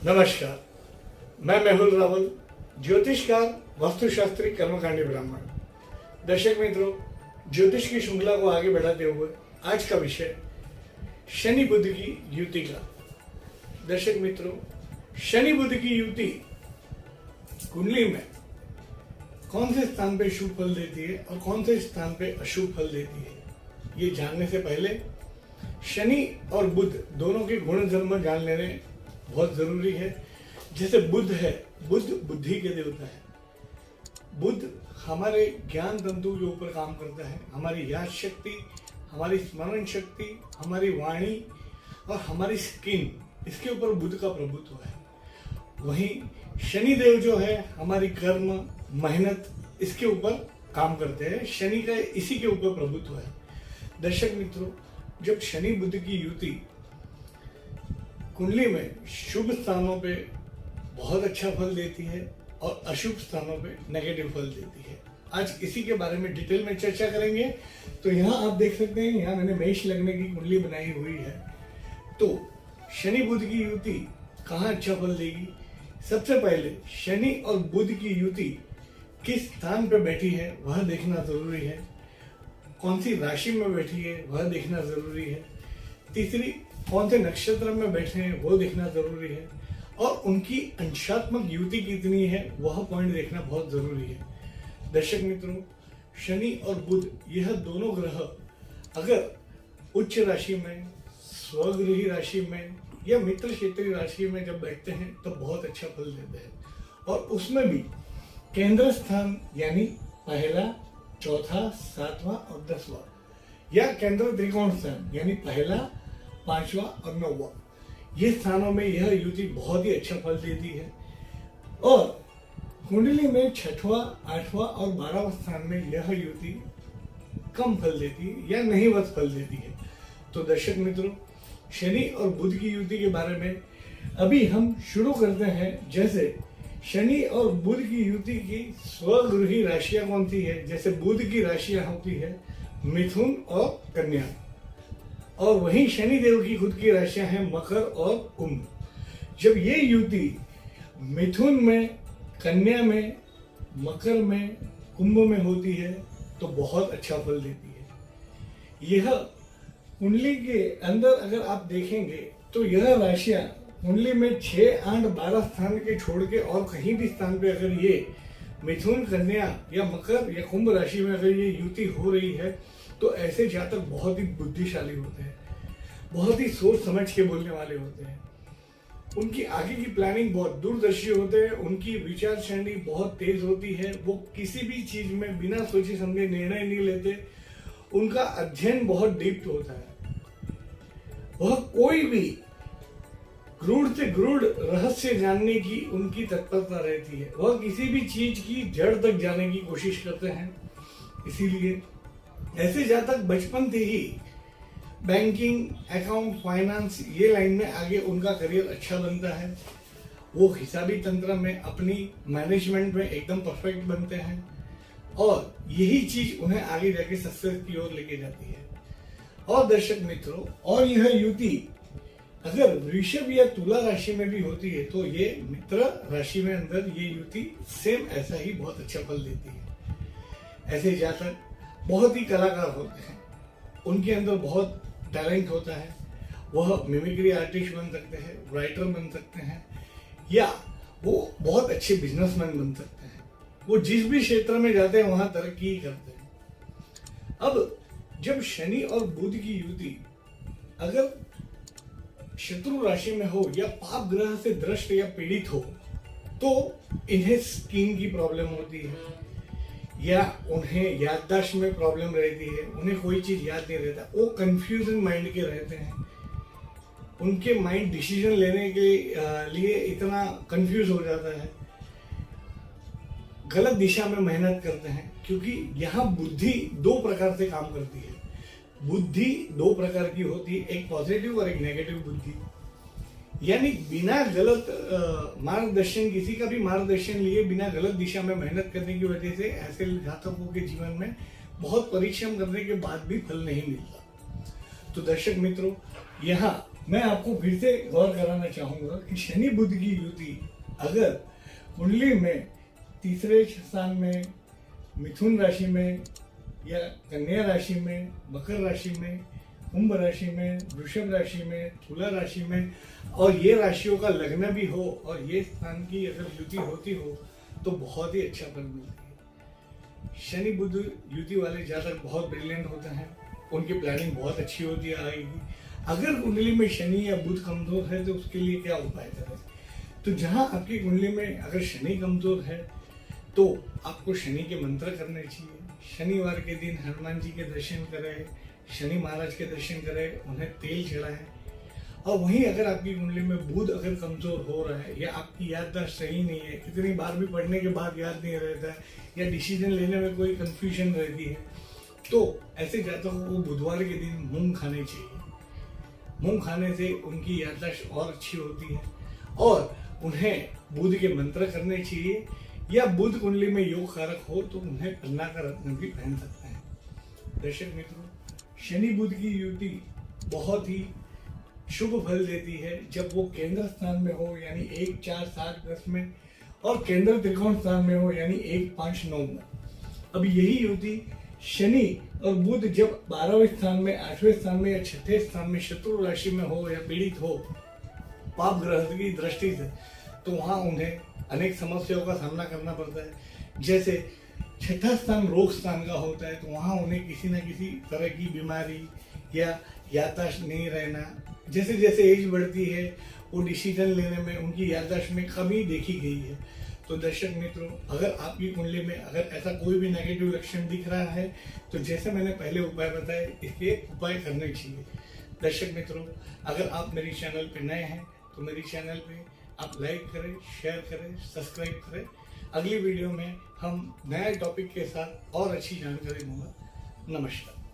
नमस्कार, मैं मेहुल रावल, ज्योतिषकार, वास्तुशास्त्री, कर्मकांडी ब्राह्मण। दर्शक मित्रों, ज्योतिष की श्रृंखला को आगे बढ़ाते हुए आज का विषय शनि बुध की युति का। दर्शक मित्रों, शनि बुध की युति कुंडली में कौन से स्थान पे शुभ फल देती है और कौन से स्थान पे अशुभ फल देती है, ये जानने से पहले शनि और बुध दोनों के गुण धर्म जान लेने बहुत जरूरी है। जैसे बुध है, बुध बुद्धि के देवता है। बुध हमारे ज्ञान तंतु के ऊपर काम करता है। हमारी याद शक्ति, हमारी स्मरण शक्ति, हमारी वाणी और हमारी स्किन, इसके ऊपर बुध का प्रभुत्व है। वहीं शनि देव जो है हमारी कर्म, मेहनत, इसके ऊपर काम करते हैं। शनि का इसी के ऊपर प्रभुत्व है। दर्शक मित्रों, जब शनि बुध की युति कुंडली में शुभ स्थानों पे बहुत अच्छा फल देती है और अशुभ स्थानों पे नेगेटिव फल देती है, आज इसी के बारे में डिटेल में चर्चा करेंगे। तो यहाँ आप देख सकते हैं, यहाँ मैंने मेष लगने की कुंडली बनाई हुई है। तो शनि बुध की युति कहाँ अच्छा फल देगी? सबसे पहले शनि और बुध की युति किस स्थान पर बैठी है वह देखना जरूरी है। कौन सी राशि में बैठी है वह देखना जरूरी है। तीसरी, कौन से नक्षत्र में बैठे हैं वो देखना जरूरी है। और उनकी अंशात्मक युति कितनी है वह पॉइंट देखना बहुत जरूरी है। दर्शक मित्रों, शनि और बुध यह दोनों ग्रह अगर उच्च राशि में, स्वगृही राशि में या मित्र क्षेत्रीय राशि में जब बैठते हैं तो बहुत अच्छा फल देते हैं। और उसमें भी केंद्र स्थान यानी पहला, चौथा, सातवां और 10वां, या केंद्र त्रिकोण स्थान यानी पहला, 5वां और 9वां, ये स्थानों में यह युति बहुत ही अच्छा फल देती है। और कुंडली में 6वां, 8वां और 12वां स्थान में यह युति कम फल देती है या नहींवत फल देती है। तो दर्शक मित्रों, शनि और बुध की युति के बारे में अभी हम शुरू करते हैं। जैसे शनि और बुध की युति की स्वगृही राशियां कौन सी है? जैसे बुध की राशियां होती है मिथुन और कन्या, और वहीं शनि देव की खुद की राशियां हैं मकर और कुंभ। जब ये युति मिथुन में, कन्या में, मकर में, कुंभ में होती है तो बहुत अच्छा फल देती है। यह कुंडली के अंदर अगर आप देखेंगे तो यह राशियां कुंडली में 6, 8, 12 स्थान के छोड़ के और कहीं भी स्थान पे अगर ये मिथुन, कन्या या मकर या कुंभ राशि में अगर ये युति हो रही है तो ऐसे जातक बहुत ही बुद्धिशाली होते हैं, बहुत ही सोच समझ के बोलने वाले होते हैं। उनकी आगे की प्लानिंग बहुत दूरदर्शी होते हैं। उनकी विचार श्रेणी बहुत तेज होती है। वो किसी भी चीज में बिना सोचे समझे निर्णय नहीं लेते। उनका अध्ययन बहुत डीप होता है। वह कोई भी गूढ़ से गूढ़ रहस्य जानने की उनकी तत्परता रहती है। वह किसी भी चीज की जड़ तक जाने की कोशिश करते हैं। इसीलिए ऐसे जातक बचपन से ही बैंकिंग, अकाउंट, फाइनेंस ये लाइन में आगे उनका करियर अच्छा बनता है। वो हिसाबी तंत्र में, अपनी मैनेजमेंट में एकदम परफेक्ट बनते हैं और यही चीज उन्हें आगे जाके सक्सेस की ओर लेके जाती है। और दर्शक मित्रों, और यह युति अगर वृषभ या तुला राशि में भी होती है तो ये मित्र राशि में अंदर ये युति सेम ऐसा ही बहुत अच्छा फल देती है। ऐसे जातक बहुत ही कलाकार होते हैं। उनके अंदर बहुत टैलेंट होता है। वह मिमिक्री आर्टिस्ट बन सकते हैं, राइटर बन सकते हैं, या वो बहुत अच्छे बिजनेसमैन बन सकते हैं। वो जिस भी क्षेत्र में जाते हैं वहां तरक्की करते हैं। अब जब शनि और बुध की युति अगर शत्रु राशि में हो या पाप ग्रह से दृष्ट या पीड़ित हो तो इन्हें स्किन की प्रॉब्लम होती है, या उन्हें याददाश्त में प्रॉब्लम रहती है। उन्हें कोई चीज याद नहीं रहता। वो कंफ्यूजन माइंड के रहते हैं। उनके माइंड डिसीजन लेने के लिए इतना कंफ्यूज हो जाता है। गलत दिशा में मेहनत करते हैं, क्योंकि यहाँ बुद्धि 2 प्रकार से काम करती है। बुद्धि 2 प्रकार की होती है, एक पॉजिटिव और एक नेगेटिव बुद्धि। यानी बिना गलत मार्गदर्शन, किसी का भी मार्गदर्शन लिए बिना गलत दिशा में मेहनत करने की वजह से ऐसे जातकों के जीवन में बहुत परिश्रम करने के बाद भी फल नहीं मिलता। तो दर्शक मित्रों, यहाँ मैं आपको फिर से गौर कराना चाहूंगा कि शनि बुध की युति अगर कुंडली में तीसरे स्थान में, मिथुन राशि में या कन्या राशि में, मकर राशि में, कुंभ राशि में, वृषभ राशि में, तुला राशि में और ये राशियों का लग्न भी हो और ये स्थान की अगर युति होती हो तो बहुत ही अच्छा फल मिलता है। शनि बुध युति वाले जातक बहुत ब्रिलियंट होते हैं, उनकी प्लानिंग बहुत अच्छी होती आएगी। अगर कुंडली में शनि या बुध कमजोर है तो उसके लिए क्या उपाय करें? तो जहां आपकी कुंडली में अगर शनि कमजोर है तो आपको शनि के मंत्र करने चाहिए। शनिवार के दिन हनुमान जी के दर्शन करें, शनि महाराज के दर्शन करें, उन्हें तेल चढ़ाएं। और वहीं अगर आपकी कुंडली में बुध अगर कमजोर हो रहा है या आपकी याददाश्त सही नहीं है, इतनी बार भी पढ़ने के बाद याद नहीं रहता है या डिसीजन लेने में कोई कंफ्यूजन रहती है, तो ऐसे जातकों को बुधवार के दिन मूंग खाने चाहिए। मूंग खाने से उनकी याददाश्त और अच्छी होती है और उन्हें बुध के मंत्र करने चाहिए या बुध कुंडली में योग कारक हो तो उन्हें पन्ना का रत्न भी पहन सकते हैं। दर्शक मित्रों, शनि बुध की युति बहुत ही शुभ फल देती है जब वो केंद्र स्थान में हो यानी 1, 4, 7, 10 में और केंद्र त्रिकोण स्थान में हो यानी 1, 5, 9 में। अब यही युति शनि और बुध जब 12वें स्थान में, 8वें स्थान में या 6ठे स्थान में शत्रु राशि में हो या पीड़ित हो पाप ग्रह की दृष्टि से, तो वहां उन्हें अनेक समस्याओं का सामना करना पड़ता है। जैसे 6ठा स्थान रोग स्थान का होता है तो वहां उन्हें किसी न किसी तरह की बीमारी या याददाश्त नहीं रहना, जैसे जैसे एज बढ़ती है वो डिसीजन लेने में उनकी याददाश्त में कमी देखी गई है। तो दर्शक मित्रों, अगर आपकी कुंडली में अगर ऐसा कोई भी नेगेटिव लक्षण दिख रहा है तो जैसे मैंने पहले उपाय बताए, इसके उपाय करने चाहिए। दर्शक मित्रों, अगर आप मेरी चैनल पे नए हैं तो मेरी चैनल पे आप लाइक करें, शेयर करें, सब्सक्राइब करें। अगली वीडियो में हम नए टॉपिक के साथ और अच्छी जानकारी दूंगा। नमस्कार।